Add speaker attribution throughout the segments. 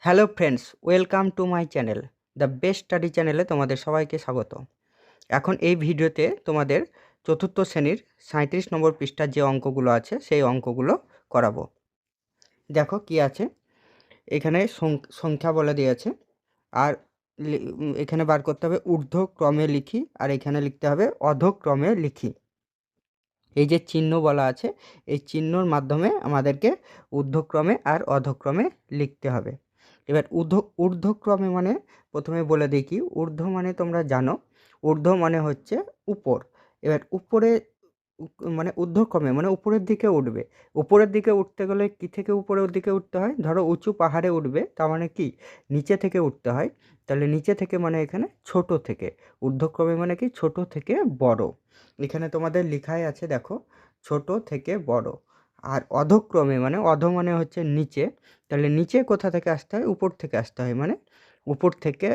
Speaker 1: Hello friends, welcome to my channel the best study চ্যানেলে তোমাদের সবাইকে স্বাগত। এখন এই ভিডিওতে তোমাদের চতুর্থ শ্রেণীর 37 নম্বর পৃষ্ঠার যে অঙ্কগুলো আছে সেই অঙ্কগুলো করাবো। দেখো কি আছে, এখানে সংখ্যা বলে দিয়েছে, আর এখানে বার করতে হবে ঊর্ধ্বক্রমে লিখি, আর এখানে লিখতে হবে অধক্রমে লিখি। এই যে চিহ্ন বলা আছে, এই চিহ্নর মাধ্যমে আমাদেরকে ঊর্ধ্বক্রমে আর অধক্রমে লিখতে হবে। এবার ঊর্ধ্বক্রমে মানে প্রথমে বলে দিই কি ঊর্ধ্ব মানে তোমরা জানো, ঊর্ধ্ব মানে হচ্ছে উপর। এবার উপরে মানে ঊর্ধ্বক্রমে মানে উপরের দিকে উঠবে। উপরের দিকে উঠতে গেলে কি থেকে উপরের দিকে উঠতে হয়? ধরো উঁচু পাহাড়ে উঠবে, তার মানে কি নিচে থেকে উঠতে হয়। তাহলে নিচে থেকে মানে এখানে ছোট থেকে। ঊর্ধ্বক্রমে মানে কি ছোট থেকে বড়। এখানে তোমাদের লেখাই আছে দেখো, ছোট থেকে বড়। আর অধক্রমে মানে অধ মানে হচ্ছে নিচে। তাহলে নিচে কোথা থেকে আসতে হয়? উপর থেকে আসতে হয়। মানে উপর থেকে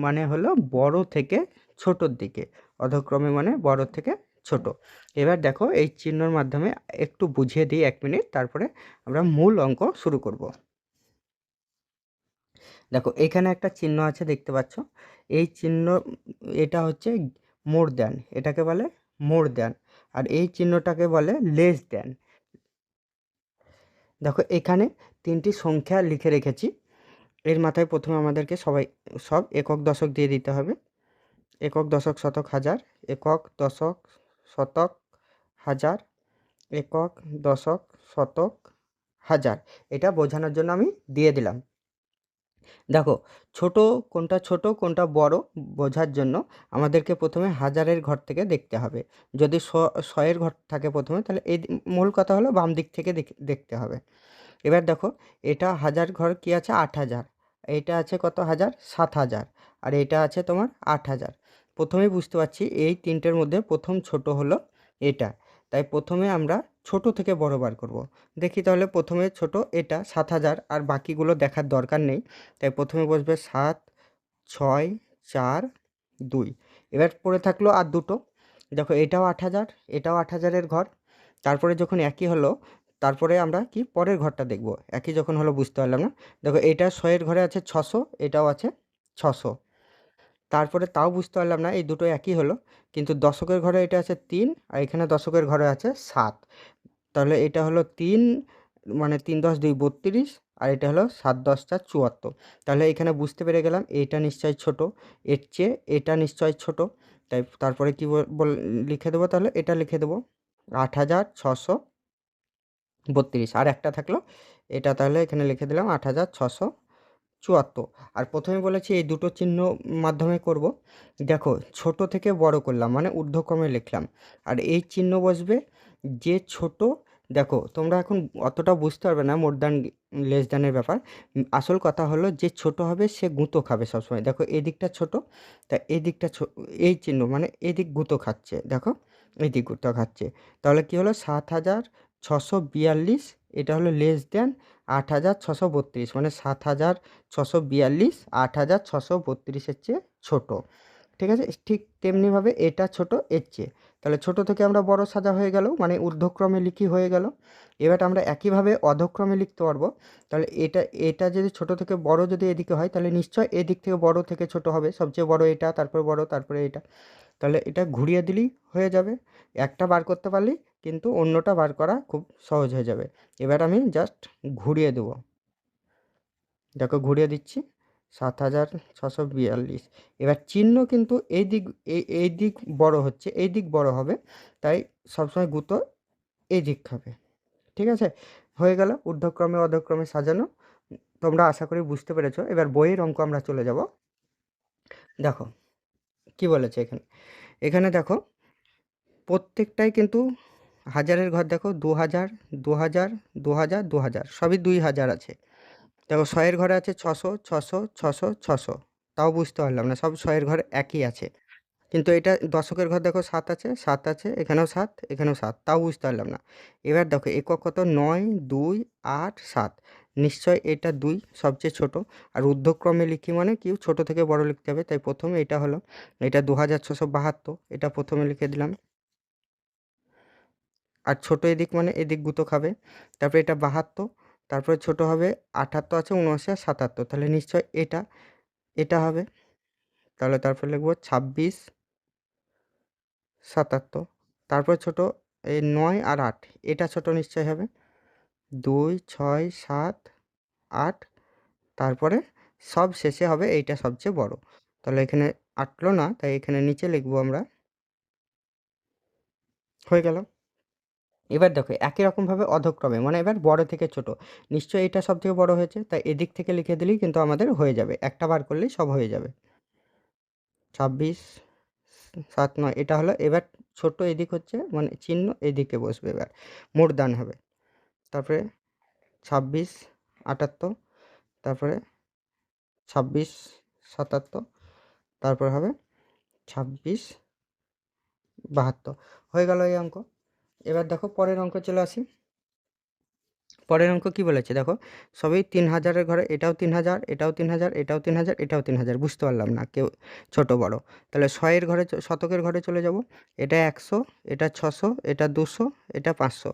Speaker 1: মানে হলো বড় থেকে ছোটোর দিকে। অধক্রমে মানে বড় থেকে ছোট। এবার দেখো এই চিহ্নর মাধ্যমে একটু বুঝিয়ে দিই 1 মিনিট, তারপরে আমরা মূল অঙ্ক শুরু করব। দেখো এখানে একটা চিহ্ন আছে দেখতে পাচ্ছ, এই চিহ্ন এটা হচ্ছে মোর দ্যান, এটাকে বলে মোর দ্যান। আর এই চিহ্নটাকে বলে লেস দ্যান। দেখো এখানে 3টি সংখ্যা লিখে রেখেছি। এর মাথায় প্রথমে আমাদেরকে সব একক দশক দিয়ে দিতে হবে। একক দশক শতক হাজার, একক দশক শতক হাজার, একক দশক শতক হাজার। এটা বোঝানোর জন্য আমি দিয়ে দিলাম। দেখো ছোট কোনটা ছোট কোনটা বড় বোঝার জন্য আমাদেরকে প্রথমে হাজারের ঘর থেকে দেখতে হবে। যদি শয়ের ঘর থাকে প্রথমে, তাহলে এই মূল কথা হলো বাম দিক থেকে দেখতে হবে। এবার দেখো এটা হাজার ঘর কি আছে? 8,000। এইটা আছে কত হাজার? 7,000। আর এটা আছে তোমার 8,000। প্রথমেই বুঝতে পারছি এই তিনটের মধ্যে প্রথম ছোট হলো এটা। তাই প্রথমে আমরা ছোট থেকে বড় বার করব। দেখি তাহলে প্রথমে ছোট এটা 7,000, আর বাকিগুলো দেখার দরকার নেই। তাই প্রথমে বসবে 7, 6, 4, 2। এবার পড়ে থাকলো আর দুটো। দেখো এটাও 8,000, এটাও 8,000-এর ঘর। তারপরে যখন একই হলো, তারপরে আমরা কি পরের ঘরটা দেখব। একই যখন হলো বুঝতে পারলাম না। দেখো এটা 100-এর ঘরে আছে 600, এটাও আছে 600। তারপরে তাও বুঝতে পারলাম না, এই দুটো একই হলো, কিন্তু দশকের ঘরে এটা আছে 3, আর এখানে দশকের ঘরে আছে 7। তাহলে এটা হলো 3, মানে 3 10 2 32, আর এটা হলো 7 10 4 74। তাহলে এখানে বুঝতে পেরে গেলাম এইটা নিশ্চয়ই ছোট, এর চেয়ে এটা নিশ্চয়ই ছোট। তাই তারপরে কি লিখে দেবো? তাহলে এটা লিখে দেবো 8,632। আর একটা থাকলো এটা, তাহলে এখানে লিখে দিলাম 8,674। আর প্রথমে বলেছি এই দুটো চিহ্ন মাধ্যমে করব। দেখো ছোট থেকে বড় করলাম মানে ঊর্ধ্বক্রমে লিখলাম, আর এই চিহ্ন বসবে যে ছোট। দেখো তোমরা এখন অতটা বুঝতে পারবে না মোর দ্যান লেস দ্যানের ব্যাপার। আসল কথা হলো যে ছোট হবে সে গুঁতো খাবে সবসময়। দেখো এই দিকটা ছোট, তা এই দিকটা এই চিহ্ন মানে এদিক গুঁতো খাচ্ছে, দেখো এই দিক গুঁতো খাচ্ছে। তাহলে কি হলো? 7,642, এটা হলো লেস দ্যান 8,632, মানে 7,642 8,632-এর চেয়ে ছোট। ঠিক আছে? ঠিক তেমনিভাবে এটা ছোট এর চেয়ে। তাহলে ছোট থেকে আমরা বড় সাজা হয়ে গেল, মানে ঊর্ধ্বক্রমে লিখি হয়ে গেল। এবার আমরা একইভাবে অধক্রমে লিখতে পারবো। তাহলে এটা এটা যদি ছোট থেকে বড় যদি এদিকে হয়, তাহলে নিশ্চয় এদিক থেকে বড় থেকে ছোট হবে। সবচেয়ে বড় এটা, তারপরে বড়, তারপরে এটা। তাহলে এটা ঘুরিয়ে দিলেই হয়ে যাবে। একটা বার করতে পারলেই কিন্তু অন্যটা বার করা খুব সহজ হয়ে যাবে। এবার আমি জাস্ট ঘুরিয়ে দেবো। দেখো ঘুরিয়ে দিচ্ছি, 7,642। এবার চিহ্ন কিন্তু এই দিক, এই দিক বড় হচ্ছে, এই দিক বড় হবে। তাই সবসময় গুঁতো এই দিক খাবে। ঠিক আছে? হয়ে গেল ঊর্ধ্বক্রমে অধক্রমে সাজানো। তোমরা আশা করি বুঝতে পেরেছো। এবার বইয়ের অঙ্ক আমরা চলে যাব। দেখো কি বলেছে এখানে। এখানে দেখো প্রত্যেকটাই কিন্তু হাজারের ঘর। দেখো 2,000, 2,000, 2,000, 2,000, সবই 2,000 আছে। দেখো 100-এর ঘরে আছে 600, 600, 600, 600। তাও বুঝতে পারলাম না, সব 100-এর ঘরে একই আছে। কিন্তু এটা দশকের ঘর দেখো 7 আছে, 7 আছে, এখানেও 7, এখানেও 7, তাও বুঝতে পারলাম না। এবার দেখো একক কত? 9, 2, 8, 7। নিশ্চয় এটা 2 সবচেয়ে ছোট। আর ঊর্ধ্বক্রমে লিখি মানে কি ছোট থেকে বড় লিখতে হবে। তাই প্রথমে এটা হলো, এটা 2,672, এটা প্রথমে লিখে দিলাম। আর ছোট এদিক মানে এদিক গুঁতো খাবে। তারপরে এটা 72, তারপরে ছোট হবে 78 আছে, 79 আর 77, তাহলে নিশ্চয় এটা হবে। তাহলে তারপর লিখব 26 77। তারপর ছোট এই 9 আর 8, এটা ছোট নিশ্চয় হবে 2 6 7 8, তারপরে সব শেষে হবে এইটা সবচেয়ে বড়। তাহলে এখানে আটলো না, তাই এখানে নিচে লিখবো আমরা। হয়ে গেল। এবার দেখো একই রকমভাবে অধক্রমে, মানে এবার বড় থেকে ছোট, নিশ্চয়ই এটা সব থেকে বড় হয়েছে, তাই এদিক থেকে লিখে দিলেই কিন্তু আমাদের হয়ে যাবে, একটা বার করলেই সব হয়ে যাবে। 26 7 9 এটা হলো। এবার ছোট এদিক হচ্ছে, মানে চিহ্ন এদিকে বসবে, এবার মোট দান হবে। তারপরে 26 78, তারপরে 26 77, তারপরে হবে 26 72। হয়ে গেল এই অঙ্ক। এবার দেখো পরের অঙ্ক চলে আসি। পরের অঙ্ক কি বলেছে দেখো, সবই 3000-এর ঘরে, এটাও 3000, এটাও 3000, এটাও 3000, এটাও 3000, বুঝতে পারলাম না কেউ ছোট বড়। তাহলে 100-এর ঘরে, শতকের ঘরে চলে যাব। এটা 100, এটা 600, এটা 200, এটা 500।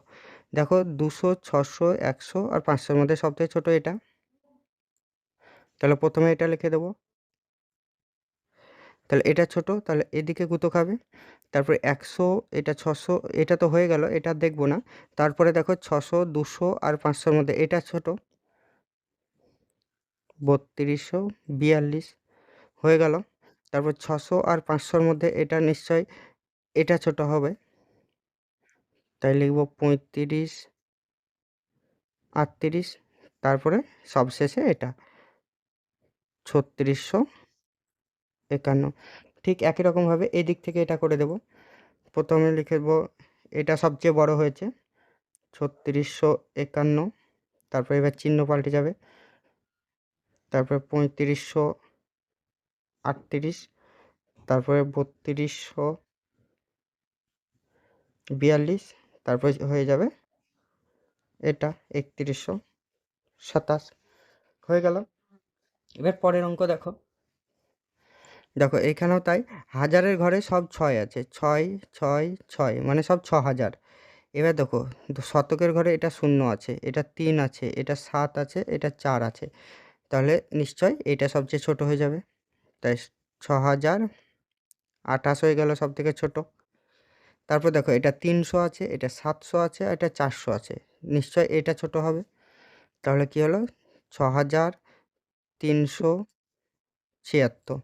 Speaker 1: দেখো 200 600 100 আর 500-এর মধ্যে সবথেকে ছোট এটা, তাহলে প্রথমে এটা লিখে দেবো। তাহলে এটা ছোট, তাহলে এদিকে গুঁতো খাবে। তারপরে 100, এটা 600, এটা তো হয়ে গেল, এটা দেখবো না। তারপরে দেখো 600 200 আর 500-এর মধ্যে এটা ছোট, 3242 হয়ে গেল। তারপর 600 আর 500-এর মধ্যে এটা নিশ্চয় এটা ছোট হবে, তাই লিখব 35 38। তারপরে সবশেষে এটা 3651। ঠিক একই রকমভাবে এই দিক থেকে এটা করে দেব। প্রথমে লিখে দেবো এটা সবচেয়ে বড় হয়েছে 3651, তারপরে এবার চিহ্ন পাল্টে যাবে, তারপরে 3538, তারপরে 3242, তারপরে হয়ে যাবে এটা 3127। হয়ে গেল। এবার পরের অঙ্ক দেখো। দেখো এখানেও তাই, হাজারের ঘরে সব 6 আছে, 6 6 6, মানে সব 6000। এবার দেখো শতকের ঘরে এটা 0 আছে, এটা 3 আছে, এটা 7 আছে, এটা 4 আছে, তাহলে নিশ্চয় এটা সবচেয়ে ছোট হয়ে যাবে, তাই 6028 হয়ে গেল সব থেকে ছোট। তারপর দেখো এটা 300 আছে, এটা 700 আছে, এটা 400 আছে, নিশ্চয় এটা ছোট হবে। তাহলে কি হলো 6376।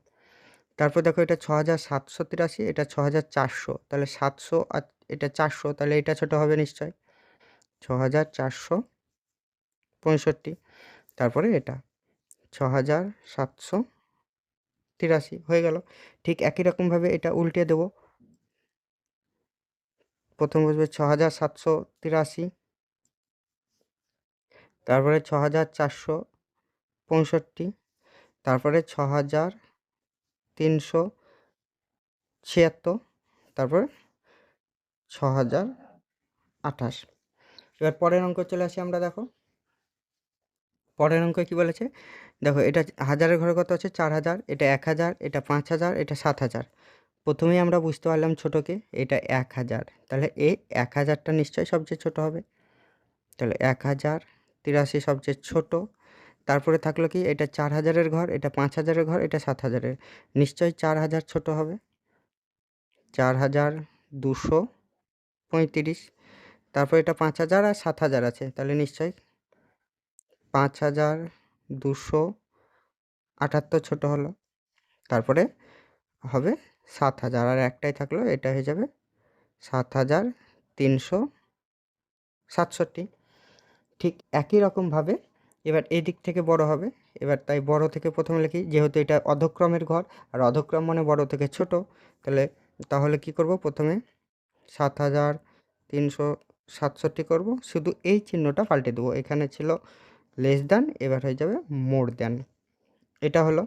Speaker 1: তারপর দেখো এটা 6783, এটা 6400, তাহলে 700 আর এটা 400, তাহলে এটা ছোট হবে নিশ্চয় 6465। তারপরে এটা 6783 হয়ে গেল। ঠিক একই রকমভাবে এটা উল্টে দেব। প্রথম বসবে 6783, তারপরে 6465, তারপরে 6376, তারপরে 6028। এবার পরের অঙ্ক চলে আসি আমরা। দেখো পরের অঙ্ক কি বলেছে, দেখো এটা হাজারের ঘরে কত আছে 4000, এটা 1000, এটা 5000, এটা 7000। প্রথমেই আমরা বুঝতে পারলাম ছোটোকে, এটা 1000, তাহলে এই 1000টা নিশ্চয়ই সবচেয়ে ছোট হবে, তাহলে 1083 সবচেয়ে ছোট। তারপরে থাকলো কি, এটা 4000-এর ঘর, এটা 5000-এর ঘর, এটা 7000-এর, নিশ্চয়ই 4000 ছোট হবে, 4235। তারপর এটা 5000 আর 7000 আছে, তাহলে নিশ্চয়ই 5278 ছোট হলো। তারপরে হবে 7000, আর একটাই থাকলো, এটা হয়ে যাবে 7367। ঠিক একই রকমভাবে এবার এই দিক থেকে বড় হবে। এবার তাই বড় থেকে প্রথমে লিখি, যেহেতু এটা অধক্রমের ঘর, আর অধক্রম মানে বড় থেকে ছোট, তাহলে কি করব, প্রথমে 7367 করব, শুধু এই চিহ্নটা পাল্টে দেবো, এখানে ছিল লেস দ্যান, এবার হয়ে যাবে মোর দ্যান, এটা হলো।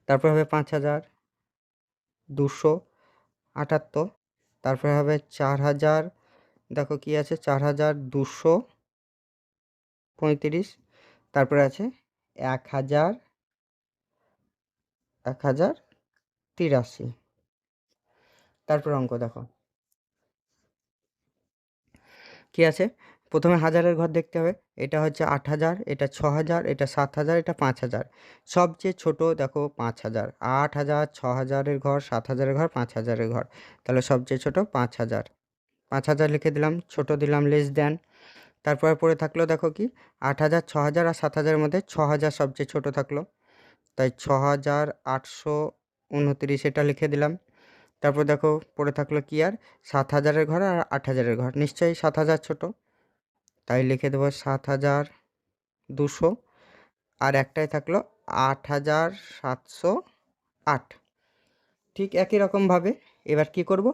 Speaker 1: তারপর হবে 5278, তারপরে হবে 4000, দেখো কি আছে 4235, তারপরে আছে 1083। তারপর অঙ্ক দেখো কি আছে, প্রথমে হাজারের ঘর দেখতে হবে। এটা হচ্ছে 8,000, এটা 6,000, এটা 7,000, এটা 5,000। সবচেয়ে ছোট দেখো 5,000। 8,000, 6,000-এর ঘর, 7,000-এর ঘর, 5,000-এর ঘর। তাহলে সবচেয়ে ছোট 5,000। 5,000 লিখে দিলাম, ছোট দিলাম লেস দ্যান। তারপরে পড়ে থাকলো দেখো কি 8,000, 6,000 আর 7,000-এর মধ্যে 6,000 সবচেয়ে ছোট থাকলো, তাই 6,829 এটা লিখে দিলাম। তারপর দেখো পড়ে থাকলো কি আর 7,000-এর ঘর আর 8,000-এর ঘর, নিশ্চয়ই 7,000 ছোট, তাই লিখে দেবো 7,200। আর একটাই থাকলো 8,708। ঠিক একই রকমভাবে এবার কি করব,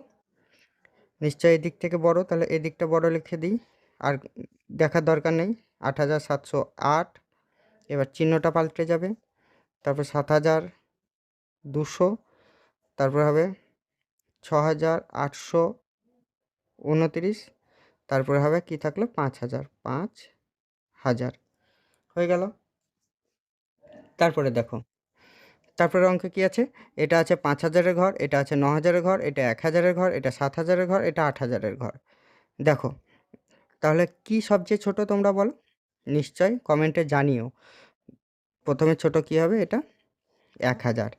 Speaker 1: নিশ্চয়ই এদিক থেকে বড়, তাহলে এদিকটা বড় লিখে দিই, আর দেখার দরকার নেই। 8,708, এবার চিহ্নটা পাল্টে যাবে, তারপর 7,200, তারপর হবে 6,829, তারপরে হবে কি থাকলো 5,000, 5,000 হয়ে গেল। তারপরে দেখো তারপরে অঙ্কে কি আছে, এটা আছে 5,000-এর ঘর, এটা আছে 9,000-এর ঘর, এটা 1,000-এর ঘর, এটা 7,000-এর ঘর, এটা 8,000-এর ঘর। দেখো তাহলে কি সবচেয়ে ছোট তোমরা বলো, নিশ্চয়ই কমেন্টে জানিও। প্রথমে ছোট কি হবে, এটা 1,000।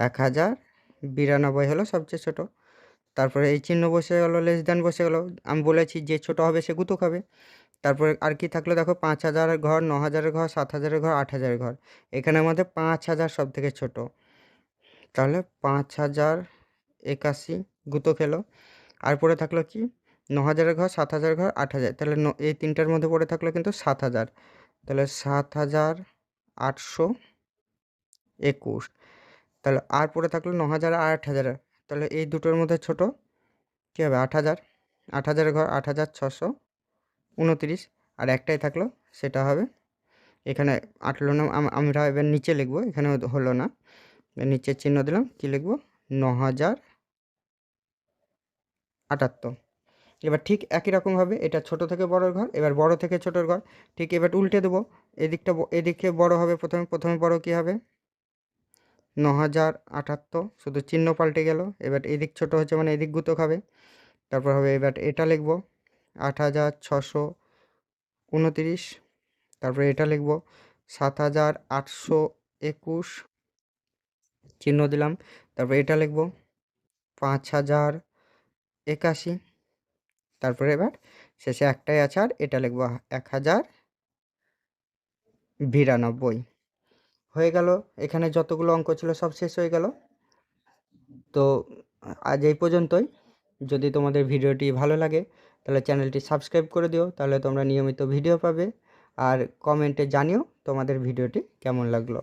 Speaker 1: 1,092 হলো সবচেয়ে ছোট। তারপরে এই চিহ্ন বসে গেলো, লেস দ্যান বসে গেলো, আমি বলেছি যে ছোট হবে সে গুতো খাবে। তারপরে আর কি থাকলো দেখো 5,000-এর ঘর, 9,000-এর ঘর, 7,000-এর ঘর, 8,000-এর ঘর। এখানের মধ্যে 5,000 সব থেকে ছোট, তাহলে 5,081 গুতো খেলো। আর পড়ে থাকলো কি 9,000-এর ঘর, 7,000-এর ঘর, 8,000, তাহলে এই তিনটার মধ্যে পড়ে থাকলো কিন্তু 7,000, তাহলে 7,821। তাহলে আর পড়ে থাকলো 9,000 আর 8,000, তাহলে এই দুটোর মধ্যে ছোট কী হবে 8,000। 8,000-এর ঘর 8,629, আর একটাই থাকলো, সেটা হবে এখানে আটলো না, আমরা এবার নিচে লিখবো, এখানে হলো না, নিচের চিহ্ন দিলাম, কি লিখবো 9,078। এবার ঠিক একই রকমভাবে এটা ছোট থেকে বড়োর ঘর, এবার বড় থেকে ছোটোর ঘর, ঠিক এবার উল্টে দেবো, এদিকে বড় হবে, প্রথমে বড় কি হবে 9,078, শুধু চিহ্ন পাল্টে গেল। এবার এদিক ছোট হচ্ছে মানে এদিক গুতো খাবে। তারপর হবে এবার এটা লিখবো 8,629, তারপরে এটা লিখবো 7,821, চিহ্ন দিলাম। তারপর এটা লিখবো 5,081, তারপরে এবার শেষে একটাই আছে আর এটা লিখবো 1,092। হয়ে গেল, এখানে যতগুলো অঙ্ক ছিল সব শেষ হয়ে গেল। তো আজ এই পর্যন্তই। যদি তোমাদের ভিডিওটি ভালো লাগে তাহলে চ্যানেলটি সাবস্ক্রাইব করে দিও, তাহলে তোমরা নিয়মিত ভিডিও পাবে। আর কমেন্টে জানিও তোমাদের ভিডিওটি কেমন লাগলো।